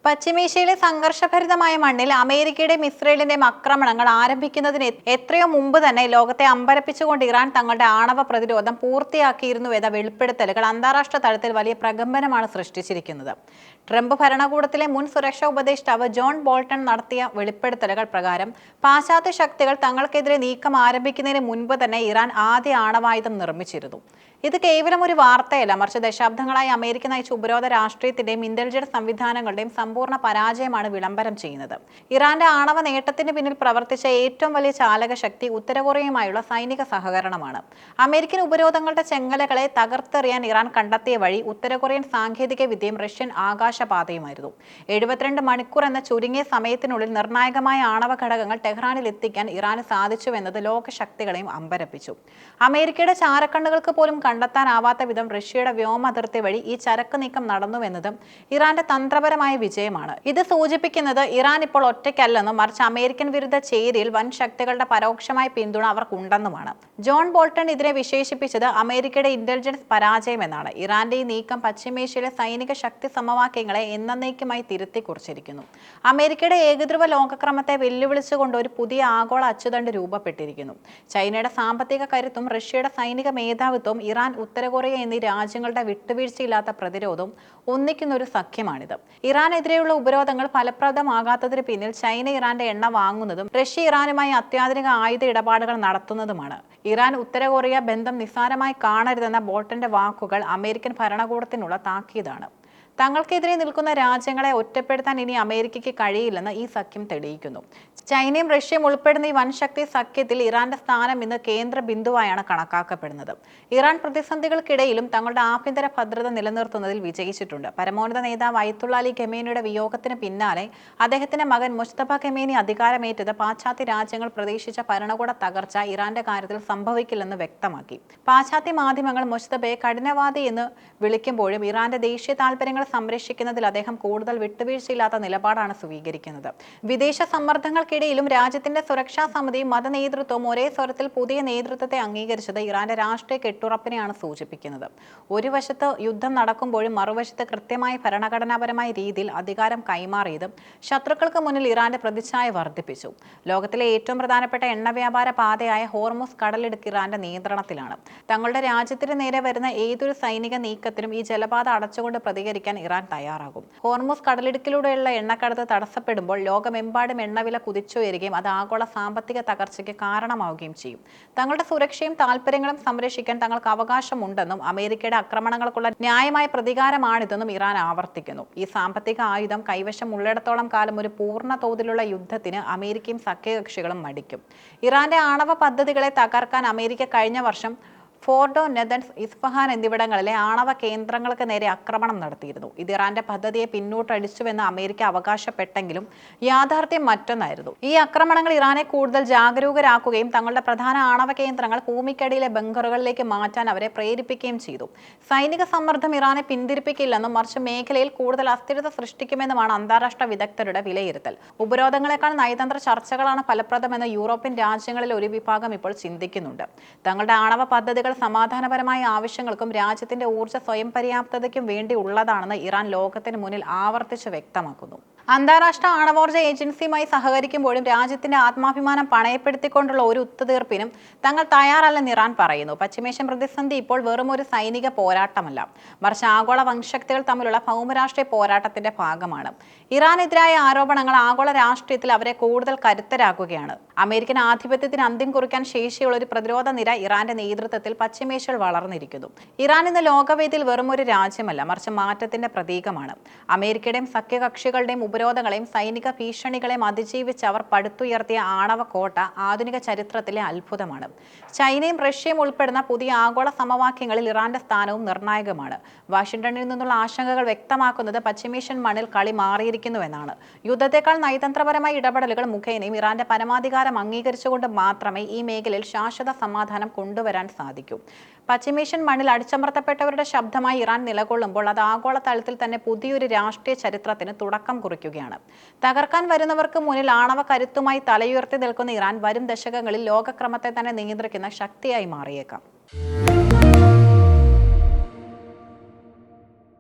പശ്ചിമേഷ്യയിലെ സംഘർഷഭരിതമായ മണ്ണിൽ അമേരിക്കയുടെയും ഇസ്രയേലിന്റെയും ആക്രമണങ്ങൾ ആരംഭിക്കുന്നതിന് എത്രയോ മുമ്പ് തന്നെ ലോകത്തെ അമ്പരപ്പിച്ചുകൊണ്ട് ഇറാൻ തങ്ങളുടെ ആണവ പ്രതിരോധം പൂർത്തിയാക്കിയിരുന്നുവെന്ന വെളിപ്പെടുത്തലുകൾ അന്താരാഷ്ട്ര തലത്തിൽ വലിയ പ്രകമ്പനമാണ് സൃഷ്ടിച്ചിരിക്കുന്നത്. ട്രംപ് ഭരണകൂടത്തിലെ മുൻ സുരക്ഷാ ഉപദേഷ്ടാവ് ജോൺ ബോൾട്ടൺ നടത്തിയ വെളിപ്പെടുത്തലുകൾ പ്രകാരം പാശ്ചാത്യ ശക്തികൾ തങ്ങൾക്കെതിരെ നീക്കം ആരംഭിക്കുന്നതിന് മുൻപ് തന്നെ ഇറാൻ ആദ്യ ആണവായുധം നിർമ്മിച്ചിരുന്നു. ഇത് കേവലം ഒരു വാർത്തയല്ല, മറിച്ച് ദശാബ്ദങ്ങളായി അമേരിക്ക നയിച്ച ഉപരോധ രാഷ്ട്രീയത്തിന്റെയും ഇന്റലിജൻസ് സംവിധാനങ്ങളുടെയും സമ്പൂർണ്ണ പരാജയമാണ് വിളംബരം ചെയ്യുന്നത്. ഇറാന്റെ ആണവ നേട്ടത്തിന് പിന്നിൽ പ്രവർത്തിച്ച ഏറ്റവും വലിയ ചാലക ശക്തി ഉത്തര കൊറിയയുമായുള്ള സൈനിക സഹകരണമാണ്. അമേരിക്കൻ ഉപരോധങ്ങളുടെ ചെങ്ങലകളെ തകർത്തെറിയാൻ ഇറാൻ കണ്ടെത്തിയ വഴി ഉത്തര കൊറിയൻ സാങ്കേതിക വിദ്യയും റഷ്യൻ ആകാശപാതയുമായിരുന്നു. 72 മണിക്കൂർ എന്ന ചുരുങ്ങിയ സമയത്തിനുള്ളിൽ നിർണായകമായ ആണവ ഘടകങ്ങൾ ടെഹ്റാനിൽ എത്തിക്കാൻ ഇറാന് സാധിച്ചുവെന്നത് ലോകശക്തികളെയും അമ്പരപ്പിച്ചു. അമേരിക്കയുടെ ചാരക്കണ്ണുകൾക്ക് പോലും കണ്ടെത്താനാവാത്ത വിധം റഷ്യയുടെ വ്യോമ അതിർത്തി വഴി ഈ ചരക്ക് നീക്കം നടന്നുവെന്നതും ഇറാന്റെ തന്ത്രപരമായ വിജയമാണ്. ഇത് സൂചിപ്പിക്കുന്നത് ഇറാൻ ഇപ്പോൾ ഒറ്റയ്ക്കല്ലെന്നും മറിച്ച് അമേരിക്കൻ വിരുദ്ധ ചേരിയിൽ വൻ ശക്തികളുടെ പരോക്ഷമായ പിന്തുണ അവർക്കുണ്ടെന്നുമാണ്. ജോൺ ബോൾട്ടൺ ഇതിനെ വിശേഷിപ്പിച്ചത് അമേരിക്കയുടെ ഇന്റലിജൻസ് പരാജയം എന്നാണ്. ഇറാന്റെ ഈ നീക്കം പശ്ചിമേഷ്യയിലെ സൈനിക ശക്തി സമവാക്യങ്ങളെ എന്നേക്കുമായി തിരുത്തി കുറിച്ചിരിക്കുന്നു. അമേരിക്കയുടെ ഏകധ്രുവ ലോകക്രമത്തെ വെല്ലുവിളിച്ചുകൊണ്ട് ഒരു പുതിയ ആഗോള അച്ചുതണ്ട് രൂപപ്പെട്ടിരിക്കുന്നു. ചൈനയുടെ സാമ്പത്തിക കരുത്തും റഷ്യയുടെ സൈനിക മേധാവിത്വവും ഇറാൻ, ഉത്തര കൊറിയ എന്നീ രാജ്യങ്ങളുടെ വിട്ടുവീഴ്ചയില്ലാത്ത പ്രതിരോധവും ഒന്നിക്കുന്ന ഒരു സഖ്യമാണിത്. ഇറാനെതിരെയുള്ള ഉപരോധങ്ങൾ ഫലപ്രദമാകാത്തതിന് പിന്നിൽ ചൈന ഇറാന്റെ എണ്ണ വാങ്ങുന്നതും റഷ്യ ഇറാനുമായി അത്യാധുനിക ആയുധ ഇടപാടുകൾ നടത്തുന്നതുമാണ്. ഇറാൻ ഉത്തര കൊറിയ ബന്ധം നിസ്സാരമായി കാണരുതെന്ന ബോൾട്ടന്റെ വാക്കുകൾ അമേരിക്കൻ ഭരണകൂടത്തിനുള്ള താക്കീതാണ്. തങ്ങൾക്കെതിരെ നിൽക്കുന്ന രാജ്യങ്ങളെ ഒറ്റപ്പെടുത്താൻ ഇനി അമേരിക്കയ്ക്ക് കഴിയില്ലെന്ന് ഈ സഖ്യം തെളിയിക്കുന്നു. ചൈനയും റഷ്യയും ഉൾപ്പെടുന്ന ഈ വൻശക്തി സഖ്യത്തിൽ ഇറാന്റെ സ്ഥാനം ഇന്ന് കേന്ദ്ര ബിന്ദുവായാണ് കണക്കാക്കപ്പെടുന്നത്. ഇറാൻ പ്രതിസന്ധികൾക്കിടയിലും തങ്ങളുടെ ആഭ്യന്തര ഭദ്രത നിലനിർത്തുന്നതിൽ വിജയിച്ചിട്ടുണ്ട്. പരമോന്നത നേതാവ് അയത്തുള്ള അലി ഖമേനിയുടെ വിയോഗത്തിന് പിന്നാലെ അദ്ദേഹത്തിന്റെ മകൻ മുജ്തബ ഖമേനി അധികാരമേറ്റത് പാശ്ചാത്യ രാജ്യങ്ങൾ പ്രതീക്ഷിച്ച ഭരണകൂട തകർച്ച ഇറാന്റെ കാര്യത്തിൽ സംഭവിക്കില്ലെന്ന് വ്യക്തമാക്കി. പാശ്ചാത്യ മാധ്യമങ്ങൾ മുജ്തബയെ കഠിനവാദി എന്ന് വിളിക്കുമ്പോഴും ഇറാന്റെ ദേശീയ താൽപര്യങ്ങൾ സംരക്ഷിക്കുന്നതിൽ അദ്ദേഹം കൂടുതൽ വിട്ടുവീഴ്ചയില്ലാത്ത നിലപാടാണ് സ്വീകരിക്കുന്നത്. വിദേശ സമ്മർദ്ദങ്ങൾക്കിടയിലും രാജ്യത്തിന്റെ സുരക്ഷാ സമിതിയും മത നേതൃത്വവും ഒരേ സ്വരത്തിൽ പുതിയ നേതൃത്വത്തെ അംഗീകരിച്ചത് ഇറാന്റെ രാഷ്ട്രീയ കെട്ടുറപ്പിനെയാണ് സൂചിപ്പിക്കുന്നത്. ഒരു വശത്ത് യുദ്ധം നടക്കുമ്പോഴും മറുവശത്ത് കൃത്യമായ ഭരണഘടനാപരമായ രീതിയിൽ അധികാരം കൈമാറിയതും ശത്രുക്കൾക്ക് മുന്നിൽ ഇറാന്റെ പ്രതിച്ഛായ വർദ്ധിപ്പിച്ചു. ലോകത്തിലെ ഏറ്റവും പ്രധാനപ്പെട്ട എണ്ണ വ്യാപാര പാതയായ ഹോർമുസ് കടലിടുക്ക് ഇറാന്റെ നിയന്ത്രണത്തിലാണ്. തങ്ങളുടെ രാജ്യത്തിന് നേരെ വരുന്ന ഏതൊരു സൈനിക നീക്കത്തിനും ഈ ജലപാത അടച്ചുകൊണ്ട് പ്രതികരിക്കാൻ ഇറാൻ തയ്യാറാകും. ഹോർമുസ് കടലിടുക്കിലൂടെയുള്ള എണ്ണക്കടത്ത് തടസ്സപ്പെടുമ്പോൾ ലോകമെമ്പാടും എണ്ണവില കുതിച്ചുയരുകയും അത് ആഗോള സാമ്പത്തിക തകർച്ചയ്ക്ക് കാരണമാവുകയും ചെയ്യും. തങ്ങളുടെ സുരക്ഷയും താൽപര്യങ്ങളും സംരക്ഷിക്കാൻ തങ്ങൾക്ക് അവകാശമുണ്ടെന്നും അമേരിക്കയുടെ ആക്രമണങ്ങൾക്കുള്ള ന്യായമായ പ്രതികാരമാണിതെന്നും ഇറാൻ ആവർത്തിക്കുന്നു. ഈ സാമ്പത്തിക ആയുധം കൈവശം ഉള്ളിടത്തോളം കാലം ഒരു പൂർണ്ണ തോതിലുള്ള യുദ്ധത്തിന് അമേരിക്കയും സഖ്യകക്ഷികളും മടിക്കും. ഇറാന്റെ ആണവ പദ്ധതികളെ തകർക്കാൻ അമേരിക്ക കഴിഞ്ഞ വർഷം ഫോർഡോ, നെതൻസ്, ഇസ്ഫഹാൻ എന്നിവിടങ്ങളിലെ ആണവ കേന്ദ്രങ്ങൾക്ക് നേരെ ആക്രമണം നടത്തിയിരുന്നു. ഇത് ഇറാന്റെ പദ്ധതിയെ പിന്നോട്ടടിച്ചുവെന്ന് അമേരിക്ക അവകാശപ്പെട്ടെങ്കിലും യാഥാർത്ഥ്യം മറ്റൊന്നായിരുന്നു. ഈ ആക്രമണങ്ങൾ ഇറാനെ കൂടുതൽ ജാഗരൂകരാക്കുകയും തങ്ങളുടെ പ്രധാന ആണവ കേന്ദ്രങ്ങൾ ഭൂമിക്കടിയിലെ ബങ്കറുകളിലേക്ക് മാറ്റാൻ അവരെ പ്രേരിപ്പിക്കുകയും ചെയ്തു. സൈനിക സമ്മർദ്ദം ഇറാനെ പിന്തിരിപ്പിക്കില്ലെന്നും മറിച്ച് മേഖലയിൽ കൂടുതൽ അസ്ഥിരത സൃഷ്ടിക്കുമെന്നുമാണ് അന്താരാഷ്ട്ര വിദഗ്ധരുടെ വിലയിരുത്തൽ. ഉപരോധങ്ങളെക്കാൾ നയതന്ത്ര ചർച്ചകളാണ് ഫലപ്രദമെന്ന് യൂറോപ്യൻ രാജ്യങ്ങളിൽ ഒരു വിഭാഗം ഇപ്പോൾ ചിന്തിക്കുന്നുണ്ട്. തങ്ങളുടെ ആണവ പദ്ധതികൾ സമാധാനപരമായ ആവശ്യങ്ങൾക്കും രാജ്യത്തിന്റെ ഊർജ്ജ സ്വയം പര്യാപ്തതയ്ക്കും വേണ്ടി ഉള്ളതാണെന്ന് ഇറാൻ ലോകത്തിന് മുന്നിൽ ആവർത്തിച്ച് വ്യക്തമാക്കുന്നു. അന്താരാഷ്ട്ര ആണവോർജ്ജ ഏജൻസിയുമായി സഹകരിക്കുമ്പോഴും രാജ്യത്തിന്റെ ആത്മാഭിമാനം പണയപ്പെടുത്തിക്കൊണ്ടുള്ള ഒരു ഒത്തുതീർപ്പിനും തങ്ങൾ തയ്യാറല്ലെന്ന് ഇറാൻ പറയുന്നു. പശ്ചിമേഷ്യൻ പ്രതിസന്ധി ഇപ്പോൾ വെറും ഒരു സൈനിക പോരാട്ടമല്ല, മറിച്ച് ആഗോള വൻശക്തികൾ തമ്മിലുള്ള ഭൗമരാഷ്ട്രീയ പോരാട്ടത്തിന്റെ ഭാഗമാണ്. ഇറാനെതിരായ ആരോപണങ്ങൾ ആഗോള രാഷ്ട്രീയത്തിൽ അവരെ കൂടുതൽ കരുത്തരാക്കുകയാണ്. അമേരിക്കൻ ആധിപത്യത്തിന് അന്ത്യം കുറിക്കാൻ ശേഷിയുള്ള ഒരു പ്രതിരോധ നിര ഇറാന്റെ നേതൃത്വത്തിൽ പശ്ചിമേഷ്യയിൽ വളർന്നിരിക്കുന്നു. ഇറാൻ ഇന്ന് ലോകവേദിയിൽ വെറും ഒരു രാജ്യമല്ല, മറിച്ച് മാറ്റത്തിന്റെ പ്രതീകമാണ്. അമേരിക്കയുടെയും സഖ്യകക്ഷികളുടെയും ഉപരോധങ്ങളെയും സൈനിക ഭീഷണികളെയും അതിജീവിച്ച് അവർ പടുത്തുയർത്തിയ ആണവ കോട്ട ആധുനിക ചരിത്രത്തിലെ അത്ഭുതമാണ്. ചൈനയും റഷ്യയും ഉൾപ്പെടുന്ന പുതിയ ആഗോള സമവാക്യങ്ങളിൽ ഇറാന്റെ സ്ഥാനവും നിർണായകമാണ്. വാഷിംഗ്ടണിൽ നിന്നുള്ള ആശങ്കകൾ വ്യക്തമാക്കുന്നത് പശ്ചിമേഷ്യൻ മണ്ണിൽ കളി മാറിയിരിക്കുന്നുവെന്നാണ്. യുദ്ധത്തെക്കാൾ നയതന്ത്രപരമായ ഇടപെടലുകൾ മുഖേനയും ഇറാന്റെ പരമാധികാരം അംഗീകരിച്ചുകൊണ്ട് മാത്രമേ ഈ മേഖലയിൽ ശാശ്വത സമാധാനം കൊണ്ടുവരാൻ സാധിക്കൂ. പശ്ചിമേഷ്യൻ മണ്ണിൽ അടിച്ചമർത്തപ്പെട്ടവരുടെ ശബ്ദമായി ഇറാൻ നിലകൊള്ളുമ്പോൾ അത് ആഗോള തലത്തിൽ തന്നെ പുതിയൊരു രാഷ്ട്രീയ ചരിത്രത്തിന് തുടക്കം കുറിക്കുകയാണ്. തകർക്കാൻ വരുന്നവർക്ക് മുന്നിൽ ആണവ കരുത്തുമായി തലയുയർത്തി നിൽക്കുന്ന ഇറാൻ വരും ദശകങ്ങളിൽ ലോകക്രമത്തെ തന്നെ നിയന്ത്രിക്കുന്ന ശക്തിയായി മാറിയേക്കാം.